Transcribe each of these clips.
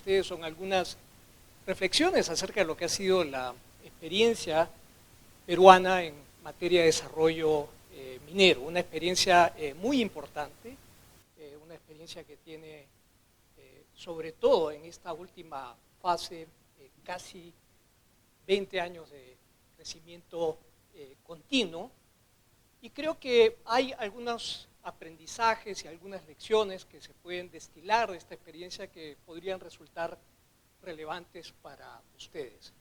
ustedes son algunas reflexiones acerca de lo que ha sido la experiencia peruana en materia de desarrollo minero, una experiencia muy importante, una experiencia que tiene sobre todo en esta última fase casi 20 años de crecimiento continuo, y creo que hay algunos aprendizajes y algunas lecciones que se pueden destilar de esta experiencia que podrían resultar relevantes para ustedes.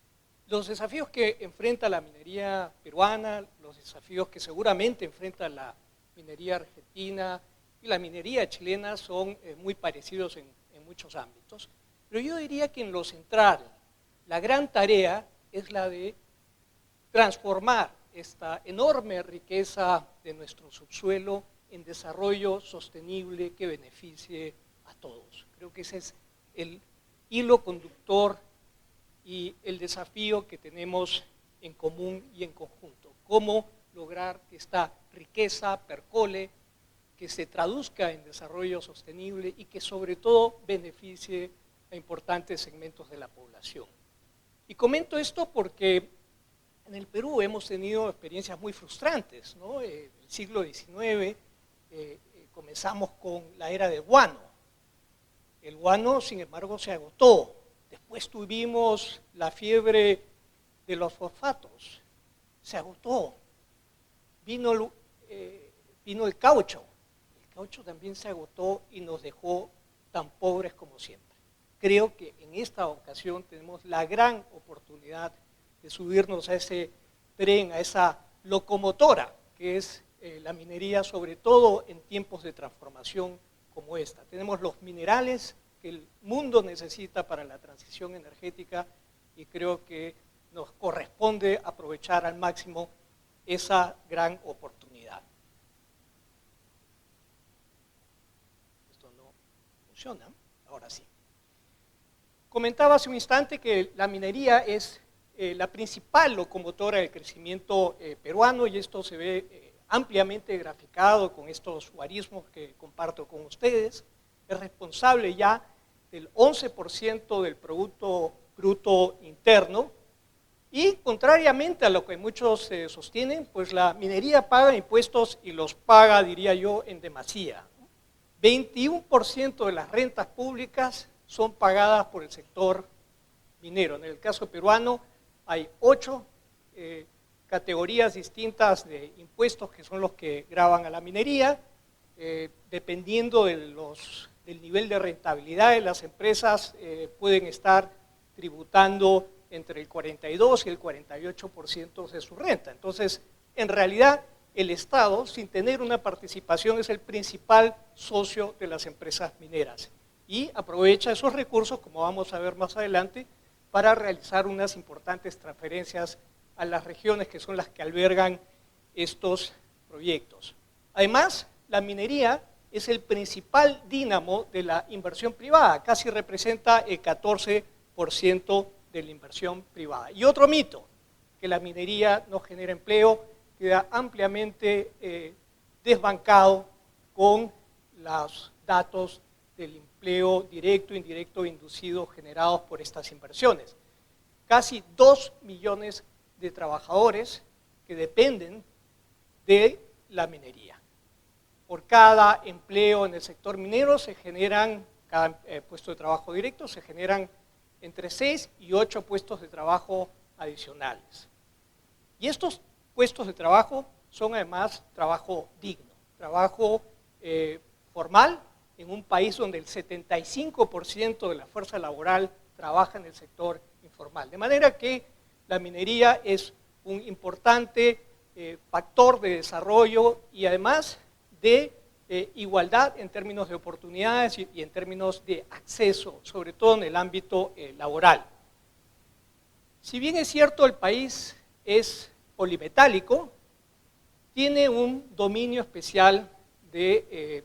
Los desafíos que enfrenta la minería peruana, los desafíos que seguramente enfrenta la minería argentina y la minería chilena son muy parecidos en muchos ámbitos, pero yo diría que en lo central, la gran tarea es la de transformar esta enorme riqueza de nuestro subsuelo en desarrollo sostenible que beneficie a todos. Creo que ese es el hilo conductor y el desafío que tenemos en común y en conjunto. Cómo lograr que esta riqueza percole, que se traduzca en desarrollo sostenible y que sobre todo beneficie a importantes segmentos de la población. Y comento esto porque en el Perú hemos tenido experiencias muy frustrantes, ¿no? El siglo XIX comenzamos con la era del guano. El guano, sin embargo, se agotó. Después tuvimos la fiebre de los fosfatos, se agotó. Vino el caucho también se agotó y nos dejó tan pobres como siempre. Creo que en esta ocasión tenemos la gran oportunidad de subirnos a ese tren, a esa locomotora que es la minería, sobre todo en tiempos de transformación como esta. Tenemos los minerales que el mundo necesita para la transición energética y creo que nos corresponde aprovechar al máximo esa gran oportunidad. Esto no funciona, ahora sí. Comentaba hace un instante que la minería es la principal locomotora del crecimiento peruano y esto se ve ampliamente graficado con estos guarismos que comparto con ustedes. Es responsable ya del 11% del Producto Bruto Interno y contrariamente a lo que muchos sostienen, pues la minería paga impuestos y los paga, diría yo, en demasía. 21% de las rentas públicas son pagadas por el sector minero. En el caso peruano hay 8 categorías distintas de impuestos que son los que gravan a la minería, dependiendo del nivel de rentabilidad de las empresas, pueden estar tributando entre el 42 y el 48% de su renta. Entonces, en realidad, el Estado, sin tener una participación, es el principal socio de las empresas mineras y aprovecha esos recursos, como vamos a ver más adelante, para realizar unas importantes transferencias a las regiones que son las que albergan estos proyectos. Además, la minería es el principal dínamo de la inversión privada, casi representa el 14% de la inversión privada. Y otro mito, que la minería no genera empleo, queda ampliamente desbancado con los datos del empleo directo, indirecto e inducido generados por estas inversiones. Casi 2 millones de trabajadores que dependen de la minería. Por cada empleo en el sector minero se generan, cada puesto de trabajo directo, se generan entre 6 y 8 puestos de trabajo adicionales. Y estos puestos de trabajo son además trabajo digno, trabajo formal, en un país donde el 75% de la fuerza laboral trabaja en el sector informal. De manera que la minería es un importante factor de desarrollo y además de igualdad en términos de oportunidades y en términos de acceso, sobre todo en el ámbito laboral. Si bien es cierto el país es polimetálico, tiene un dominio especial del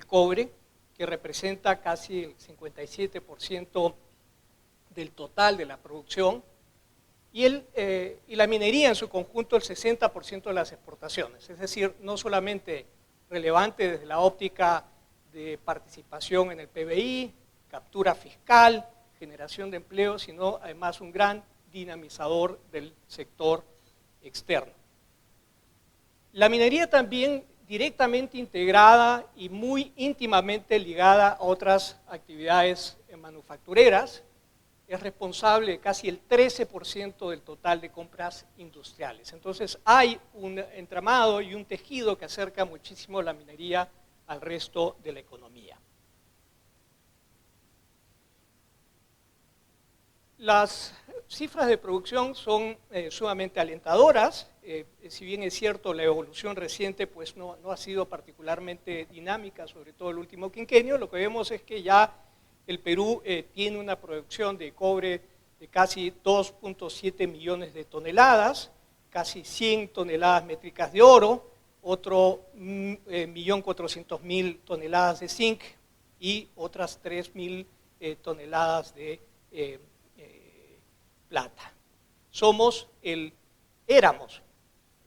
cobre, que representa casi el 57% del total de la producción, y la minería en su conjunto el 60% de las exportaciones. Es decir, no solamente relevante desde la óptica de participación en el PBI, captura fiscal, generación de empleo, sino además un gran dinamizador del sector externo. La minería también directamente integrada y muy íntimamente ligada a otras actividades manufactureras, es responsable de casi el 13% del total de compras industriales. Entonces hay un entramado y un tejido que acerca muchísimo la minería al resto de la economía. Las cifras de producción son sumamente alentadoras. Si bien es cierto, la evolución reciente pues no ha sido particularmente dinámica, sobre todo el último quinquenio. Lo que vemos es que ya el Perú tiene una producción de cobre de casi 2.7 millones de toneladas, casi 100 toneladas métricas de oro, otro 1.400.000 toneladas de zinc y otras 3.000 toneladas de plata. Éramos,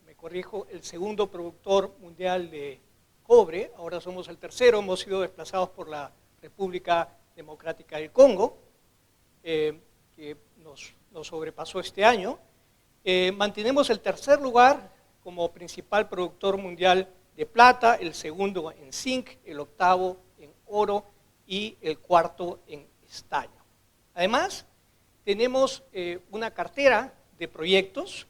me corrijo, el segundo productor mundial de cobre, ahora somos el tercero, hemos sido desplazados por la República Democrática del Congo, que nos sobrepasó este año. Mantenemos el tercer lugar como principal productor mundial de plata, el segundo en zinc, el octavo en oro y el cuarto en estaño. Además, tenemos una cartera de proyectos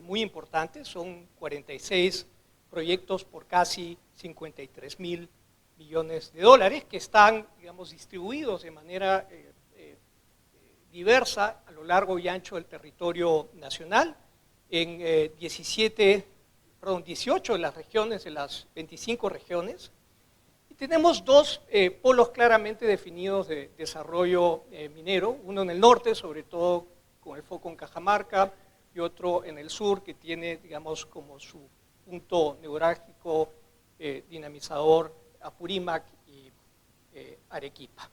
muy importantes, son 46 proyectos por casi 53.000 millones de dólares que están, digamos, distribuidos de manera diversa a lo largo y ancho del territorio nacional en 18 de las regiones, de las 25 regiones. Y tenemos dos polos claramente definidos de desarrollo minero, uno en el norte, sobre todo con el foco en Cajamarca, y otro en el sur, que tiene, digamos, como su punto neurálgico dinamizador Apurímac y Arequipa.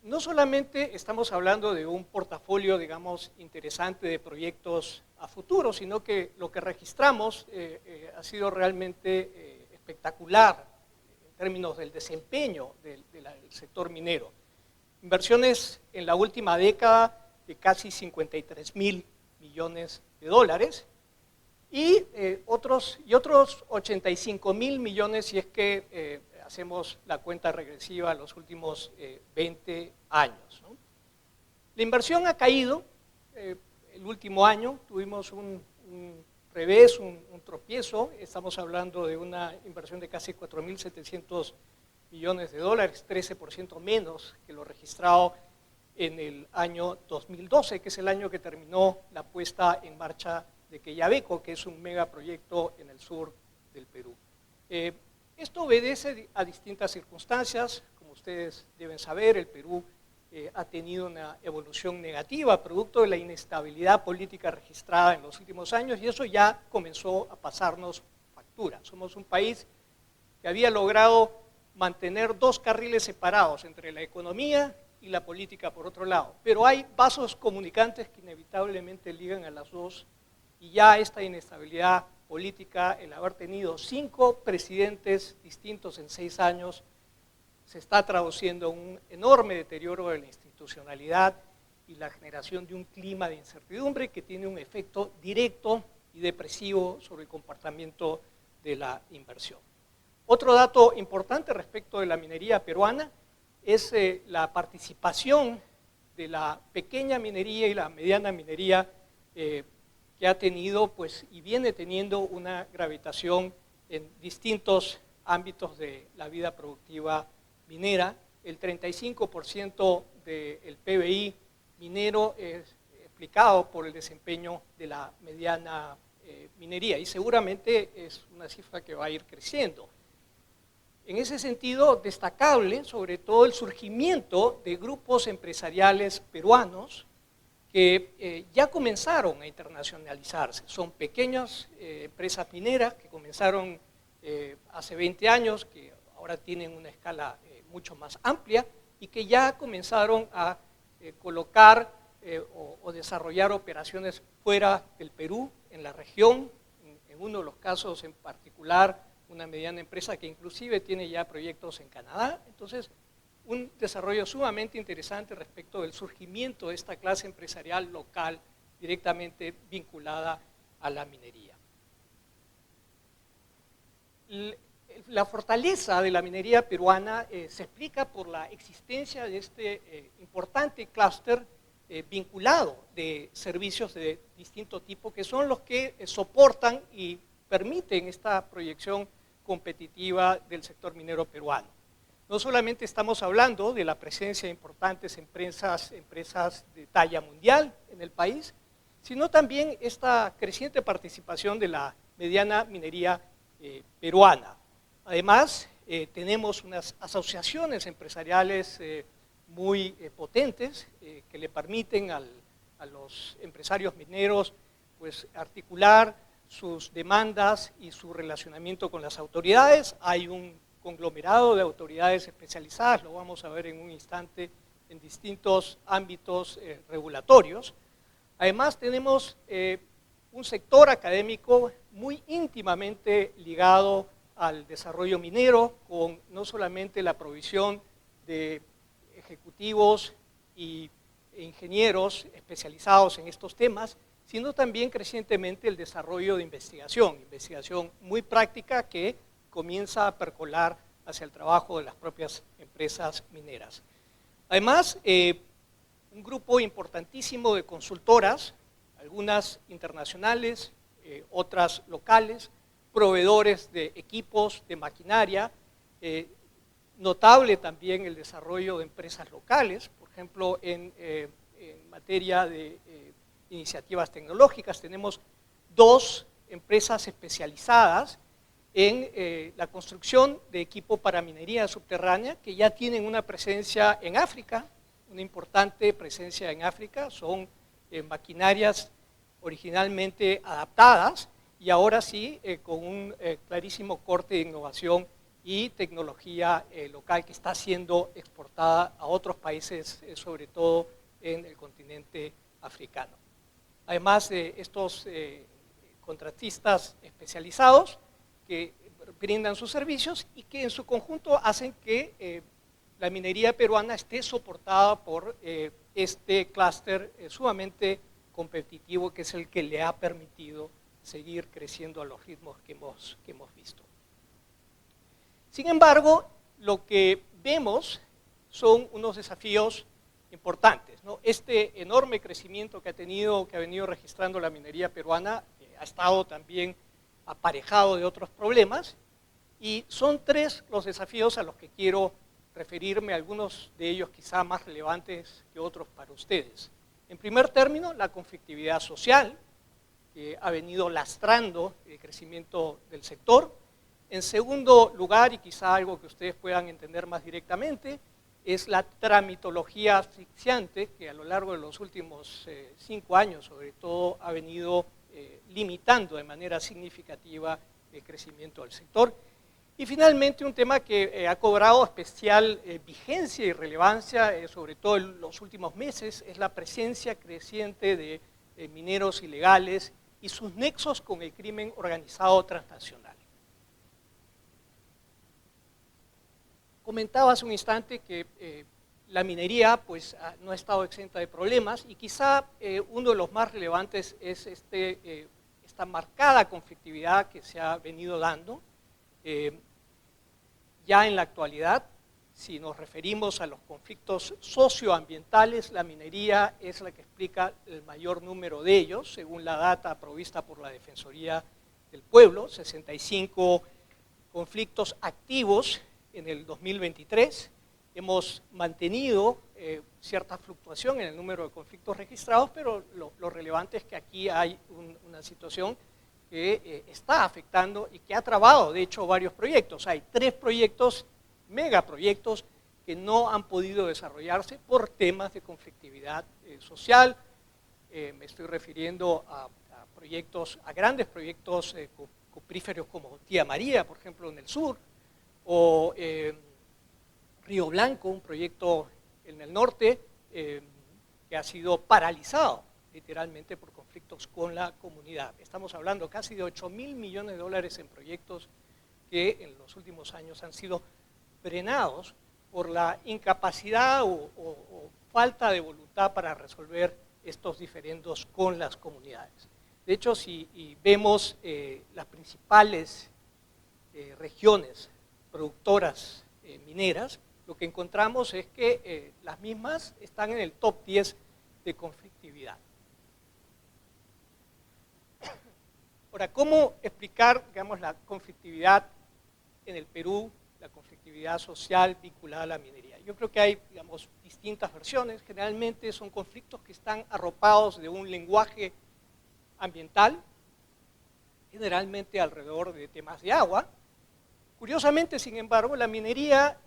No solamente estamos hablando de un portafolio, digamos, interesante de proyectos a futuro, sino que lo que registramos ha sido realmente espectacular en términos del desempeño del sector minero. Inversiones en la última década de casi 53.000 millones de dólares y otros 85.000 millones si es que hacemos la cuenta regresiva a los últimos 20 años, ¿no? La inversión ha caído. El último año tuvimos un revés, un tropiezo. Estamos hablando de una inversión de casi 4.700 millones de dólares, 13% menos que lo registrado en el año 2012, que es el año que terminó la puesta en marcha de Quellaveco, que es un megaproyecto en el sur del Perú. Esto obedece a distintas circunstancias. Como ustedes deben saber, el Perú ha tenido una evolución negativa producto de la inestabilidad política registrada en los últimos años y eso ya comenzó a pasarnos factura. Somos un país que había logrado mantener dos carriles separados entre la economía y la política por otro lado, pero hay vasos comunicantes que inevitablemente ligan a las dos y ya esta inestabilidad política, el haber tenido 5 presidentes distintos en 6 años, se está traduciendo en un enorme deterioro de la institucionalidad y la generación de un clima de incertidumbre que tiene un efecto directo y depresivo sobre el comportamiento de la inversión. Otro dato importante respecto de la minería peruana es la participación de la pequeña minería y la mediana minería que ha tenido pues, y viene teniendo una gravitación en distintos ámbitos de la vida productiva minera. El 35% del PBI minero es explicado por el desempeño de la mediana minería y seguramente es una cifra que va a ir creciendo. En ese sentido, destacable sobre todo el surgimiento de grupos empresariales peruanos que ya comenzaron a internacionalizarse. Son pequeñas empresas mineras que comenzaron hace 20 años, que ahora tienen una escala mucho más amplia y que ya comenzaron a colocar o desarrollar operaciones fuera del Perú, en la región. En uno de los casos en particular una mediana empresa que inclusive tiene ya proyectos en Canadá. Entonces, un desarrollo sumamente interesante respecto del surgimiento de esta clase empresarial local directamente vinculada a la minería. La fortaleza de la minería peruana se explica por la existencia de este importante clúster vinculado de servicios de distinto tipo, que son los que soportan y permiten esta proyección competitiva del sector minero peruano. No solamente estamos hablando de la presencia de importantes empresas de talla mundial en el país, sino también esta creciente participación de la mediana minería peruana. Además, tenemos unas asociaciones empresariales muy potentes que le permiten a los empresarios mineros pues, articular sus demandas y su relacionamiento con las autoridades. Hay un conglomerado de autoridades especializadas, lo vamos a ver en un instante, en distintos ámbitos regulatorios. Además, tenemos un sector académico muy íntimamente ligado al desarrollo minero, con no solamente la provisión de ejecutivos e ingenieros especializados en estos temas, sino también crecientemente el desarrollo de investigación muy práctica que comienza a percolar hacia el trabajo de las propias empresas mineras. Además, un grupo importantísimo de consultoras, algunas internacionales, otras locales, proveedores de equipos, de maquinaria, notable también el desarrollo de empresas locales, por ejemplo, en materia de iniciativas tecnológicas, tenemos 2 empresas especializadas en la construcción de equipo para minería subterránea, que ya tienen una presencia en África, una importante presencia en África, son maquinarias originalmente adaptadas y ahora sí con un clarísimo corte de innovación y tecnología local que está siendo exportada a otros países, sobre todo en el continente africano. Además de estos contratistas especializados que brindan sus servicios y que en su conjunto hacen que la minería peruana esté soportada por este clúster sumamente competitivo, que es el que le ha permitido seguir creciendo a los ritmos que hemos visto. Sin embargo, lo que vemos son unos desafíos importantes, ¿no? Este enorme crecimiento que ha venido registrando la minería peruana ha estado también aparejado de otros problemas, y son 3 los desafíos a los que quiero referirme, algunos de ellos quizá más relevantes que otros para ustedes. En primer término, la conflictividad social, que ha venido lastrando el crecimiento del sector. En segundo lugar, y quizá algo que ustedes puedan entender más directamente, es la tramitología asfixiante que a lo largo de los últimos 5 años, sobre todo, ha venido limitando de manera significativa el crecimiento del sector. Y finalmente, un tema que ha cobrado especial vigencia y relevancia, sobre todo en los últimos meses, es la presencia creciente de mineros ilegales y sus nexos con el crimen organizado transnacional. Comentaba hace un instante que la minería pues, no ha estado exenta de problemas, y quizá uno de los más relevantes es esta marcada conflictividad que se ha venido dando. Ya en la actualidad, si nos referimos a los conflictos socioambientales, la minería es la que explica el mayor número de ellos, según la data provista por la Defensoría del Pueblo, 65 conflictos activos en el 2023. Hemos mantenido cierta fluctuación en el número de conflictos registrados, pero lo relevante es que aquí hay una situación que está afectando y que ha trabado, de hecho, varios proyectos. Hay 3 proyectos, megaproyectos, que no han podido desarrollarse por temas de conflictividad social. Me estoy refiriendo a proyectos, a grandes proyectos cupríferos como Tía María, por ejemplo, en el sur, o Río Blanco, un proyecto en el norte que ha sido paralizado literalmente por conflictos con la comunidad. Estamos hablando casi de $8.000 millones en proyectos que en los últimos años han sido frenados por la incapacidad o falta de voluntad para resolver estos diferendos con las comunidades. De hecho, si vemos las principales regiones productoras mineras, lo que encontramos es que las mismas están en el top 10 de conflictividad. Ahora, ¿cómo explicar, digamos, la conflictividad en el Perú, la conflictividad social vinculada a la minería? Yo creo que hay, digamos, distintas versiones. Generalmente son conflictos que están arropados de un lenguaje ambiental, generalmente alrededor de temas de agua. Curiosamente, sin embargo, la minería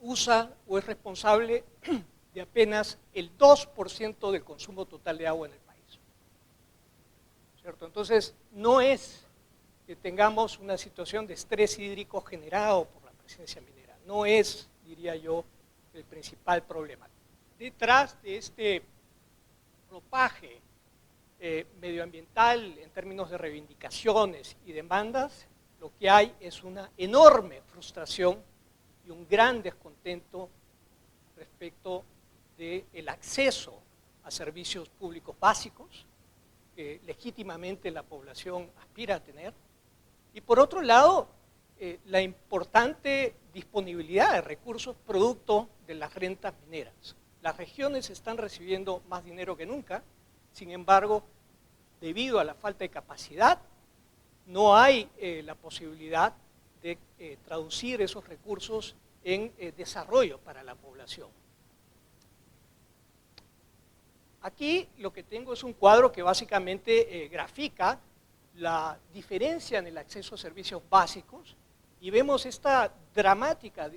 usa o es responsable de apenas el 2% del consumo total de agua en el país. ¿Cierto? Entonces, no es que tengamos una situación de estrés hídrico generado por la presencia minera. No es, diría yo, el principal problema. Detrás de este ropaje medioambiental en términos de reivindicaciones y demandas, lo que hay es una enorme frustración y un gran descontento respecto del acceso a servicios públicos básicos que legítimamente la población aspira a tener, y por otro lado, la importante disponibilidad de recursos producto de las rentas mineras. Las regiones están recibiendo más dinero que nunca, sin embargo, debido a la falta de capacidad, no hay la posibilidad de traducir esos recursos en desarrollo para la población. Aquí lo que tengo es un cuadro que básicamente grafica la diferencia en el acceso a servicios básicos y vemos esta dramática,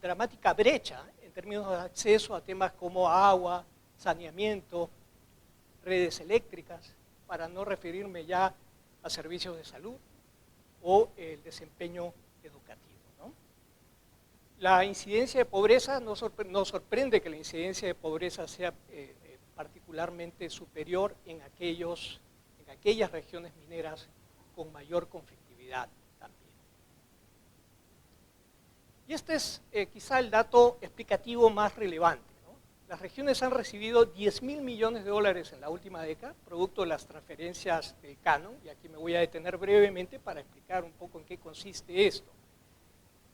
dramática brecha en términos de acceso a temas como agua, saneamiento, redes eléctricas, para no referirme ya a servicios de salud o el desempeño educativo, ¿no? La incidencia de pobreza, no sorprende que la incidencia de pobreza sea particularmente superior en aquellas regiones mineras con mayor conflictividad también. Y este es quizá el dato explicativo más relevante. Las regiones han recibido 10.000 millones de dólares en la última década, producto de las transferencias del canon, y aquí me voy a detener brevemente para explicar un poco en qué consiste esto.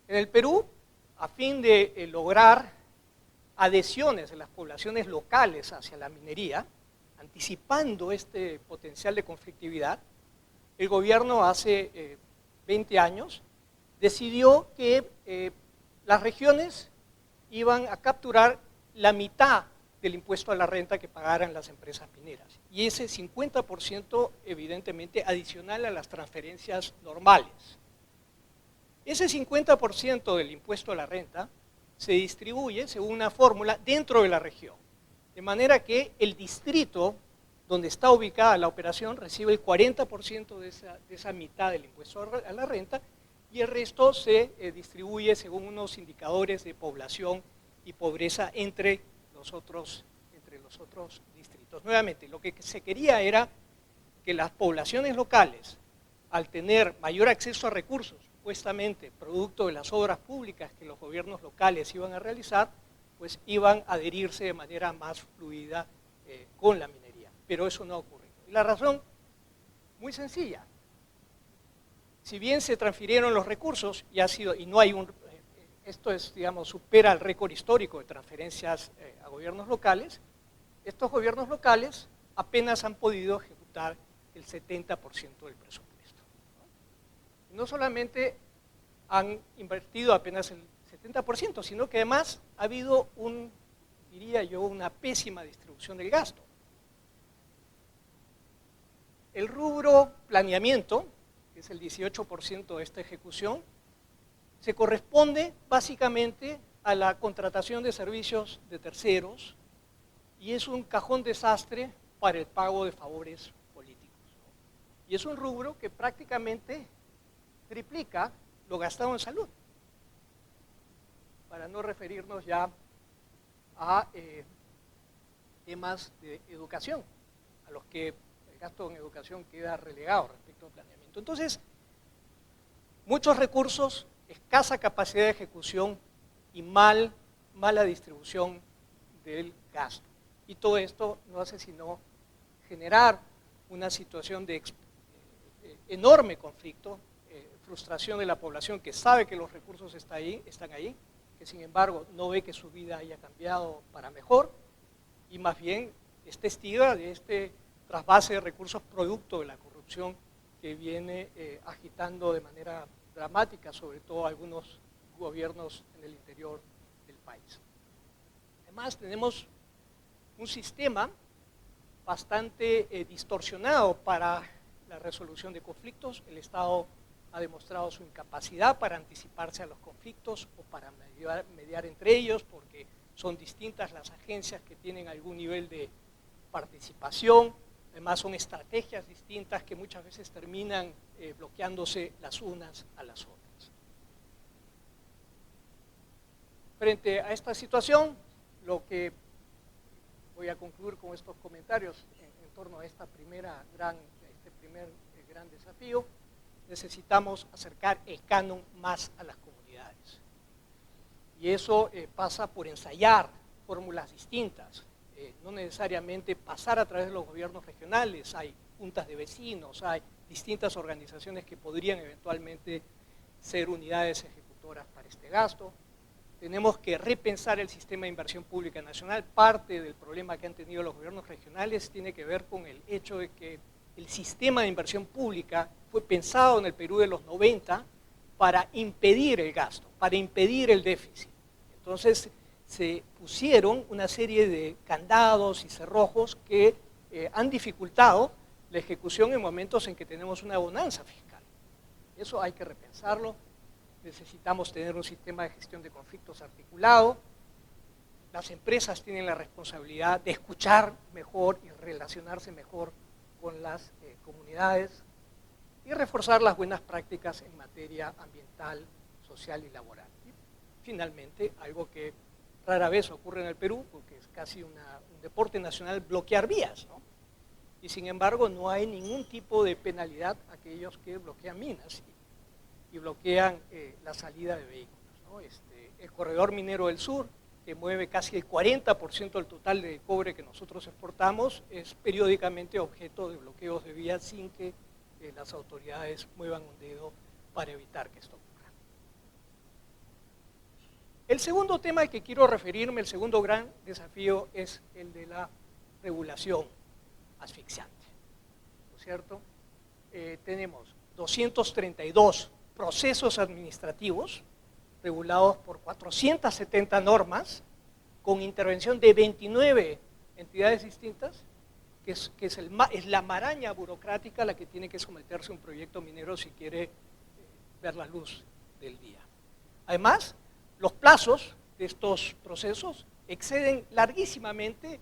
En el Perú, a fin de lograr adhesiones de las poblaciones locales hacia la minería, anticipando este potencial de conflictividad, el gobierno hace 20 años decidió que las regiones iban a capturar la mitad del impuesto a la renta que pagaran las empresas mineras. Y ese 50% evidentemente adicional a las transferencias normales. Ese 50% del impuesto a la renta se distribuye según una fórmula dentro de la región. De manera que el distrito donde está ubicada la operación recibe el 40% de esa mitad del impuesto a la renta y el resto se distribuye según unos indicadores de población y pobreza entre los otros distritos. Nuevamente, lo que se quería era que las poblaciones locales, al tener mayor acceso a recursos, supuestamente producto de las obras públicas que los gobiernos locales iban a realizar, pues iban a adherirse de manera más fluida con la minería. Pero eso no ha ocurrido. Y la razón, muy sencilla. Si bien se transfirieron los recursos, y no hay esto es, digamos, supera el récord histórico de transferencias a gobiernos locales, estos gobiernos locales apenas han podido ejecutar el 70% del presupuesto. No solamente han invertido apenas el 70%, sino que además ha habido diría yo, una pésima distribución del gasto. El rubro planeamiento, que es el 18% de esta ejecución, se corresponde básicamente a la contratación de servicios de terceros y es un cajón desastre para el pago de favores políticos. Y es un rubro que prácticamente triplica lo gastado en salud, para no referirnos ya a temas de educación, a los que gasto en educación queda relegado respecto al planeamiento. Entonces, muchos recursos, escasa capacidad de ejecución y mala distribución del gasto. Y todo esto no hace sino generar una situación de enorme conflicto, frustración de la población que sabe que los recursos están ahí, que sin embargo no ve que su vida haya cambiado para mejor y más bien es testigo de este trasvase de recursos producto de la corrupción que viene agitando de manera dramática, sobre todo algunos gobiernos en el interior del país. Además, tenemos un sistema bastante distorsionado para la resolución de conflictos. El Estado ha demostrado su incapacidad para anticiparse a los conflictos o para mediar entre ellos, porque son distintas las agencias que tienen algún nivel de participación. Además, son estrategias distintas que muchas veces terminan bloqueándose las unas a las otras. Frente a esta situación, lo que voy a concluir con estos comentarios en torno a este primer gran desafío, necesitamos acercar el canon más a las comunidades. Y eso pasa por ensayar fórmulas distintas, no necesariamente pasar a través de los gobiernos regionales. Hay juntas de vecinos, hay distintas organizaciones que podrían eventualmente ser unidades ejecutoras para este gasto. Tenemos que repensar el sistema de inversión pública nacional. Parte del problema que han tenido los gobiernos regionales tiene que ver con el hecho de que el sistema de inversión pública fue pensado en el Perú de los 90 para impedir el gasto, para impedir el déficit. Entonces se pusieron una serie de candados y cerrojos que han dificultado la ejecución en momentos en que tenemos una bonanza fiscal. Eso hay que repensarlo. Necesitamos tener un sistema de gestión de conflictos articulado. Las empresas tienen la responsabilidad de escuchar mejor y relacionarse mejor con las comunidades y reforzar las buenas prácticas en materia ambiental, social y laboral. Y finalmente, algo que rara vez ocurre en el Perú, porque es casi un deporte nacional bloquear vías, ¿no? Y sin embargo no hay ningún tipo de penalidad a aquellos que bloquean minas y bloquean la salida de vehículos, ¿no? El corredor minero del sur, que mueve casi el 40% del total de cobre que nosotros exportamos, es periódicamente objeto de bloqueos de vías sin que las autoridades muevan un dedo para evitar que esto ocurra. El segundo tema al que quiero referirme, el segundo gran desafío, es el de la regulación asfixiante, ¿no es cierto? Tenemos 232 procesos administrativos regulados por 470 normas, con intervención de 29 entidades distintas, que es la maraña burocrática a la que tiene que someterse un proyecto minero si quiere ver la luz del día. Además, los plazos de estos procesos exceden larguísimamente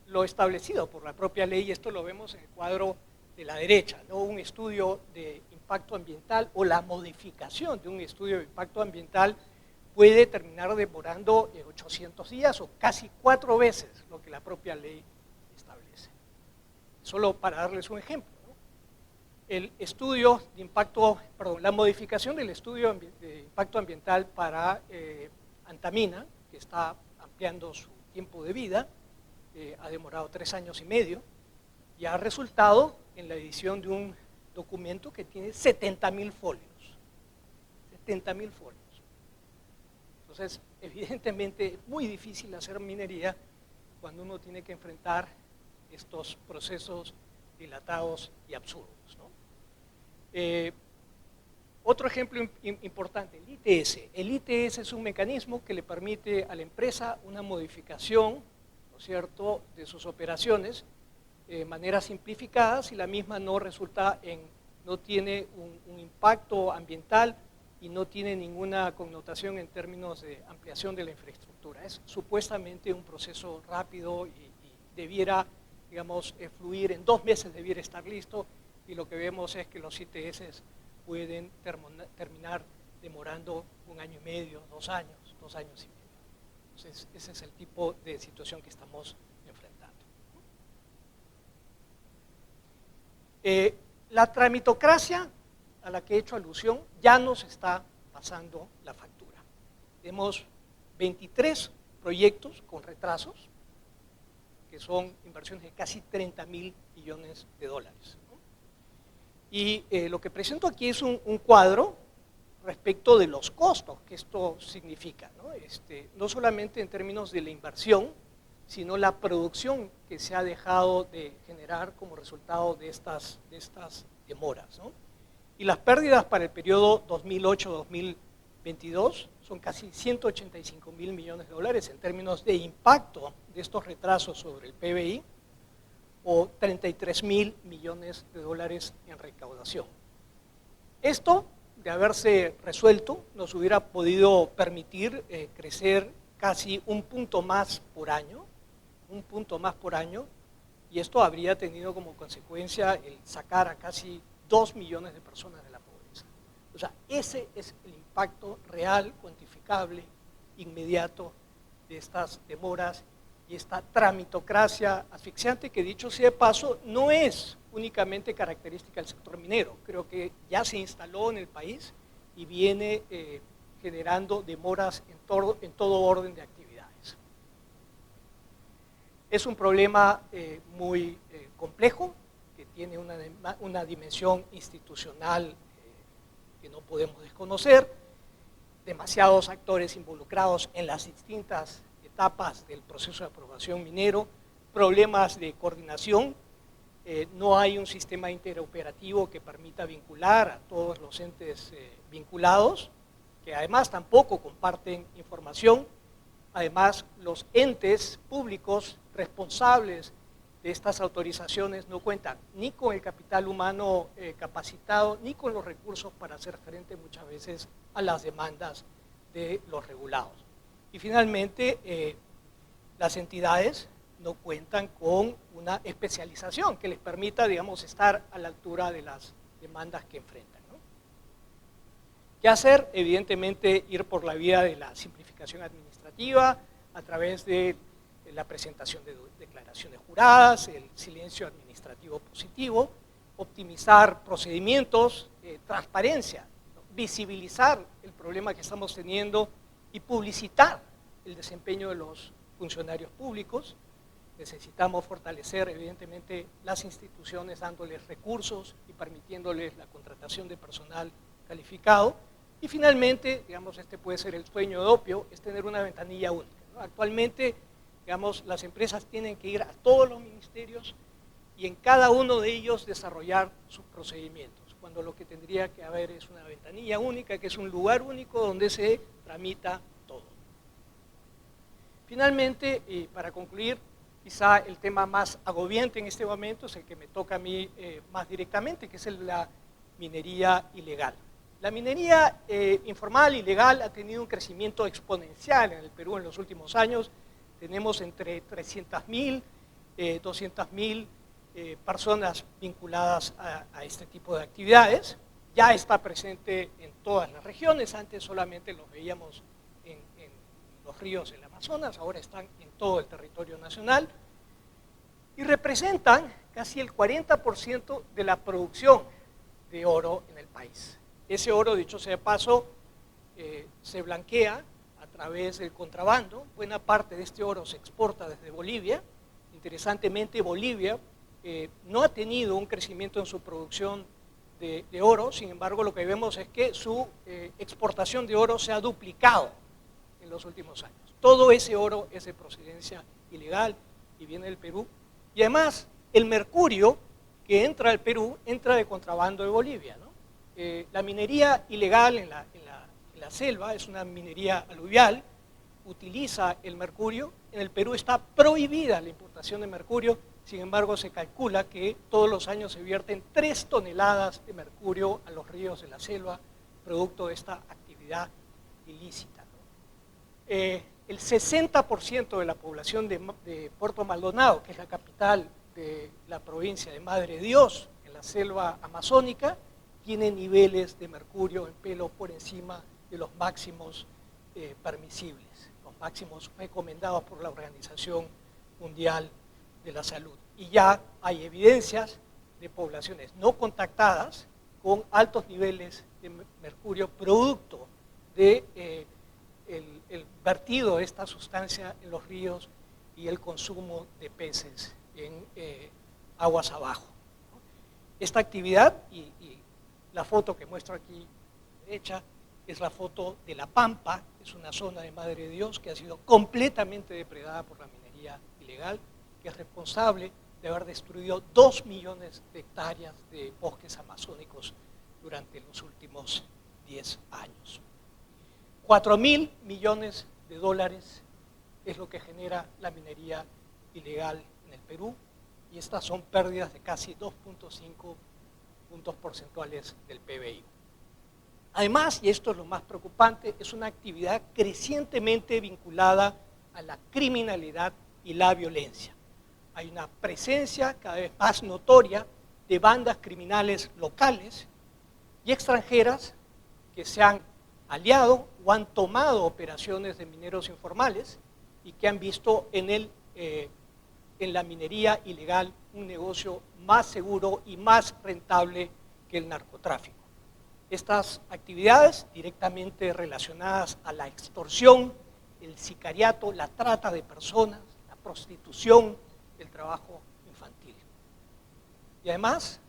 lo establecido por la propia ley, y esto lo vemos en el cuadro de la derecha, ¿no? Un estudio de impacto ambiental o la modificación de un estudio de impacto ambiental puede terminar demorando 800 días o casi 4 veces lo que la propia ley establece. Solo para darles un ejemplo, ¿no? El estudio de impacto, la modificación del estudio de impacto ambiental para Antamina, que está ampliando su tiempo de vida, ha demorado 3 años y medio y ha resultado en la edición de un documento que tiene 70.000 folios. 70.000 folios. Entonces, evidentemente es muy difícil hacer minería cuando uno tiene que enfrentar estos procesos dilatados y absurdos, ¿no? Otro ejemplo importante, el ITS. El ITS es un mecanismo que le permite a la empresa una modificación, ¿no es cierto?, de sus operaciones de manera simplificada si la misma no tiene un impacto ambiental y no tiene ninguna connotación en términos de ampliación de la infraestructura. Es supuestamente un proceso rápido y debiera, digamos, fluir en 2 meses, debiera estar listo, y lo que vemos es que los ITS pueden terminar demorando 1 año y medio, 2 años, 2 años y medio. Entonces, ese es el tipo de situación que estamos enfrentando. La tramitocracia a la que he hecho alusión ya nos está pasando la factura. Tenemos 23 proyectos con retrasos, que son inversiones de casi 30.000 millones de dólares, ¿no? Y lo que presento aquí es un cuadro respecto de los costos que esto significa, ¿no? No solamente en términos de la inversión, sino la producción que se ha dejado de generar como resultado de estas demoras, ¿no? Y las pérdidas para el periodo 2008-2022 son casi 185.000 millones de dólares en términos de impacto de estos retrasos sobre el PBI, o 33.000 millones de dólares en recaudación. Esto, de haberse resuelto, nos hubiera podido permitir crecer casi un punto más por año, y esto habría tenido como consecuencia el sacar a casi 2 millones de personas de la pobreza. O sea, ese es el impacto real, cuantificable, inmediato de estas demoras y esta tramitocracia asfixiante que, dicho sea de paso, no es únicamente característica del sector minero. Creo que ya se instaló en el país y viene generando demoras en todo orden de actividades. Es un problema muy complejo, que tiene una dimensión institucional que no podemos desconocer, demasiados actores involucrados en las distintas etapas del proceso de aprobación minero, problemas de coordinación, no hay un sistema interoperativo que permita vincular a todos los entes vinculados, que además tampoco comparten información. Además, los entes públicos responsables de estas autorizaciones no cuentan ni con el capital humano capacitado, ni con los recursos para hacer frente muchas veces a las demandas de los regulados. Y finalmente, las entidades no cuentan con una especialización que les permita, digamos, estar a la altura de las demandas que enfrentan, ¿no? ¿Qué hacer? Evidentemente, ir por la vía de la simplificación administrativa a través de la presentación de declaraciones juradas, el silencio administrativo positivo, optimizar procedimientos, transparencia, ¿no? Visibilizar el problema que estamos teniendo y publicitar el desempeño de los funcionarios públicos. Necesitamos fortalecer, evidentemente, las instituciones dándoles recursos y permitiéndoles la contratación de personal calificado. Y finalmente, digamos, este puede ser el sueño de Opio, es tener una ventanilla única, ¿no? Actualmente, digamos, las empresas tienen que ir a todos los ministerios y en cada uno de ellos desarrollar sus procedimientos, cuando lo que tendría que haber es una ventanilla única, que es un lugar único donde se tramita todo. Finalmente, y para concluir, quizá el tema más agobiante en este momento es el que me toca a mí más directamente, que es el de la minería ilegal. La minería informal, ilegal, ha tenido un crecimiento exponencial en el Perú en los últimos años. Tenemos entre 300.000, 200.000 personas vinculadas a este tipo de actividades. Ya está presente en todas las regiones, antes solamente los veíamos en los ríos del Amazonas, ahora están en todo el territorio nacional y representan casi el 40% de la producción de oro en el país. Ese oro, dicho sea de paso, se blanquea a través del contrabando. Buena parte de este oro se exporta desde Bolivia. Interesantemente, Bolivia no ha tenido un crecimiento en su producción de oro, sin embargo, lo que vemos es que su exportación de oro se ha duplicado en los últimos años. Todo ese oro es de procedencia ilegal y viene del Perú. Y además, el mercurio que entra al Perú entra de contrabando de Bolivia, ¿no? La minería ilegal en la selva es una minería aluvial, utiliza el mercurio. En el Perú está prohibida la importación de mercurio, sin embargo se calcula que todos los años se vierten 3 toneladas de mercurio a los ríos de la selva, producto de esta actividad ilícita, ¿no? El 60% de la población de Puerto Maldonado, que es la capital de la provincia de Madre de Dios, en la selva amazónica, tiene niveles de mercurio en pelo por encima de los máximos permisibles, los máximos recomendados por la Organización Mundial de la Salud. Y ya hay evidencias de poblaciones no contactadas con altos niveles de mercurio producto de el vertido de esta sustancia en los ríos y el consumo de peces en aguas abajo. Esta actividad y la foto que muestro aquí derecha es la foto de La Pampa, es una zona de Madre de Dios que ha sido completamente depredada por la minería ilegal, que es responsable de haber destruido 2 millones de hectáreas de bosques amazónicos durante los últimos 10 años. 4.000 millones de dólares es lo que genera la minería ilegal en el Perú, y estas son pérdidas de casi 2.5 puntos porcentuales del PBI. Además, y esto es lo más preocupante, es una actividad crecientemente vinculada a la criminalidad y la violencia. Hay una presencia cada vez más notoria de bandas criminales locales y extranjeras que se han aliado o han tomado operaciones de mineros informales y que han visto en la minería ilegal un negocio más seguro y más rentable que el narcotráfico. Estas actividades directamente relacionadas a la extorsión, el sicariato, la trata de personas, la prostitución, el trabajo infantil. Y además,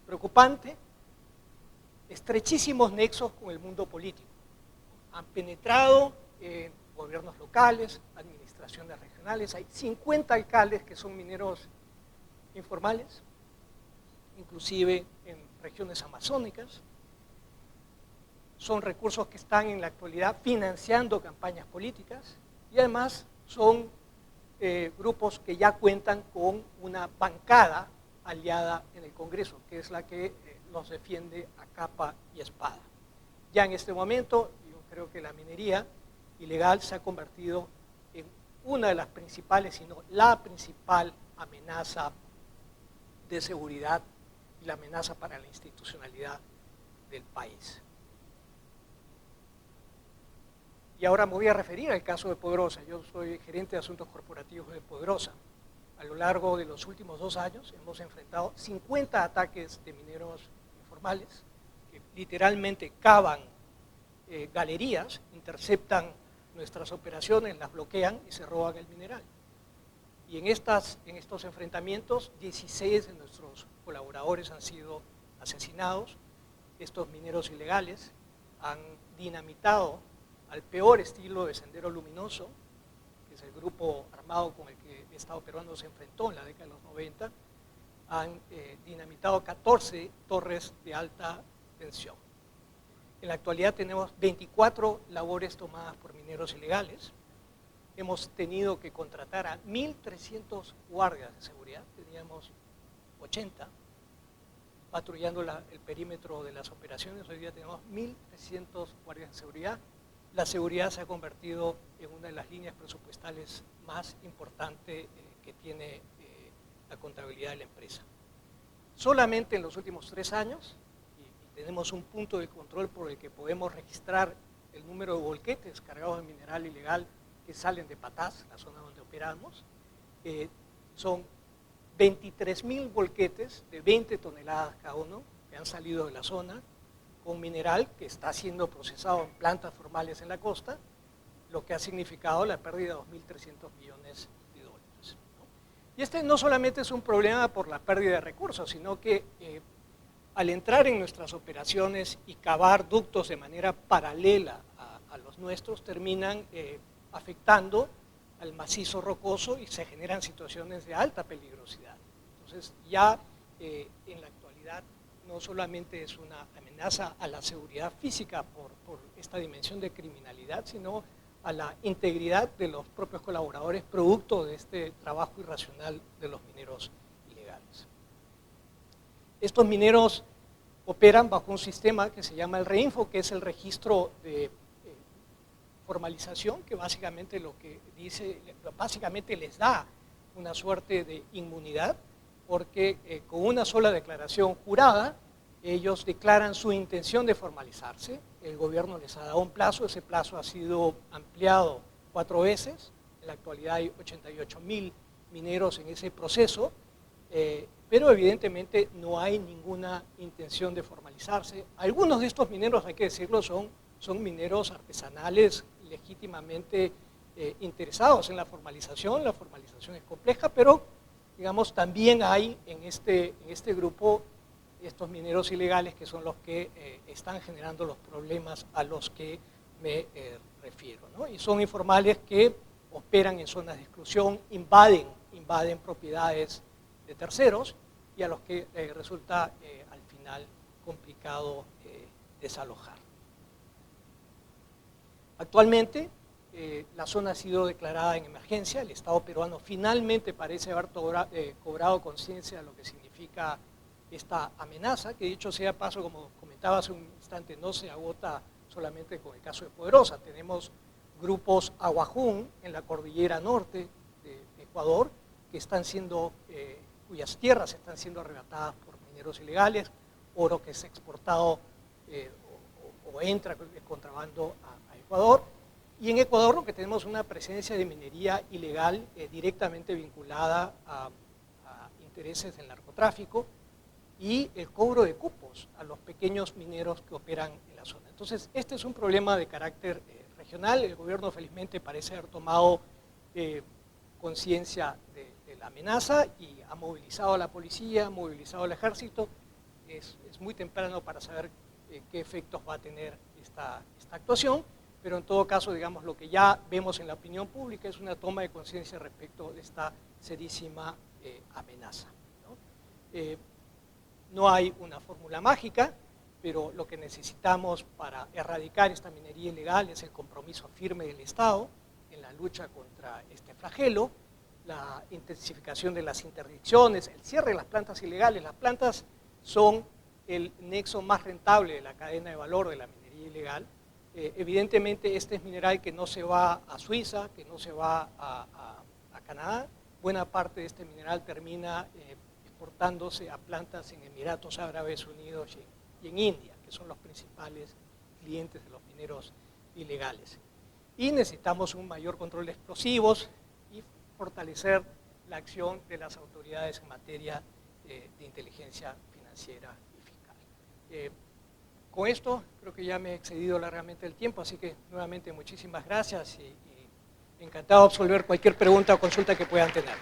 preocupante, estrechísimos nexos con el mundo político. Han penetrado en gobiernos locales, administraciones regionales, hay 50 alcaldes que son mineros informales, inclusive en regiones amazónicas. Son recursos que están en la actualidad financiando campañas políticas y además son grupos que ya cuentan con una bancada aliada en el Congreso, que es la que los defiende a capa y espada. Ya en este momento, yo creo que la minería ilegal se ha convertido en una de las principales, sino la principal amenaza de seguridad y la amenaza para la institucionalidad del país. Y ahora me voy a referir al caso de Poderosa. Yo soy gerente de asuntos corporativos de Poderosa. A lo largo de los últimos 2 años hemos enfrentado 50 ataques de mineros informales que literalmente cavan galerías, interceptan nuestras operaciones, las bloquean y se roban el mineral. Y en estos enfrentamientos, 16 de nuestros colaboradores han sido asesinados. Estos mineros ilegales han dinamitado al peor estilo de Sendero Luminoso, que es el grupo armado con el que el Estado peruano se enfrentó en la década de los 90, han dinamitado 14 torres de alta tensión. En la actualidad tenemos 24 labores tomadas por mineros ilegales. Hemos tenido que contratar a 1.300 guardias de seguridad, teníamos 80 patrullando el perímetro de las operaciones, hoy día tenemos 1.300 guardias de seguridad. La seguridad se ha convertido en una de las líneas presupuestales más importantes que tiene la contabilidad de la empresa. Solamente en los últimos 3 años, y tenemos un punto de control por el que podemos registrar el número de volquetes cargados de mineral ilegal que salen de Patás, la zona donde operamos, son 23.000 volquetes de 20 toneladas cada uno que han salido de la zona, con mineral que está siendo procesado en plantas formales en la costa, lo que ha significado la pérdida de 2.300 millones de dólares. Y este no solamente es un problema por la pérdida de recursos, sino que al entrar en nuestras operaciones y cavar ductos de manera paralela a los nuestros, terminan afectando al macizo rocoso y se generan situaciones de alta peligrosidad. Entonces ya en la actualidad no solamente es una amenaza a la seguridad física por esta dimensión de criminalidad, sino a la integridad de los propios colaboradores producto de este trabajo irracional de los mineros ilegales. Estos mineros operan bajo un sistema que se llama el REINFO, que es el registro de formalización, que básicamente lo que dice, básicamente les da una suerte de inmunidad, porque con una sola declaración jurada, ellos declaran su intención de formalizarse, el gobierno les ha dado un plazo, ese plazo ha sido ampliado 4 veces, en la actualidad hay 88.000 mineros en ese proceso, pero evidentemente no hay ninguna intención de formalizarse. Algunos de estos mineros, hay que decirlo, son mineros artesanales legítimamente interesados en la formalización. La formalización es compleja, pero digamos también hay en este grupo estos mineros ilegales que son los que están generando los problemas a los que me refiero, ¿no? Y son informales que operan en zonas de exclusión, invaden propiedades de terceros y a los que resulta al final complicado desalojar. Actualmente la zona ha sido declarada en emergencia. El Estado peruano finalmente parece haber cobrado conciencia de lo que significa esta amenaza, que dicho sea paso, como comentaba hace un instante, no se agota solamente con el caso de Poderosa. Tenemos grupos aguajún en la cordillera norte de Ecuador que están siendo, cuyas tierras están siendo arrebatadas por mineros ilegales, oro que es exportado o entra de contrabando a Ecuador. Y en Ecuador lo que tenemos una presencia de minería ilegal directamente vinculada a intereses del narcotráfico y el cobro de cupos a los pequeños mineros que operan en la zona. Entonces, este es un problema de carácter regional. El gobierno felizmente parece haber tomado conciencia de la amenaza y ha movilizado a la policía, ha movilizado al ejército. Es muy temprano para saber qué efectos va a tener esta actuación, pero en todo caso, digamos, lo que ya vemos en la opinión pública es una toma de conciencia respecto de esta serísima amenaza, ¿no? No hay una fórmula mágica, pero lo que necesitamos para erradicar esta minería ilegal es el compromiso firme del Estado en la lucha contra este flagelo, la intensificación de las interdicciones, el cierre de las plantas ilegales. Las plantas son el nexo más rentable de la cadena de valor de la minería ilegal. Evidentemente este es mineral que no se va a Suiza, que no se va a Canadá. Buena parte de este mineral termina exportándose a plantas en Emiratos Árabes Unidos y en India, que son los principales clientes de los mineros ilegales. Y necesitamos un mayor control de explosivos y fortalecer la acción de las autoridades en materia de inteligencia financiera y fiscal. Con esto creo que ya me he excedido largamente el tiempo, así que nuevamente muchísimas gracias y encantado de absolver cualquier pregunta o consulta que puedan tener.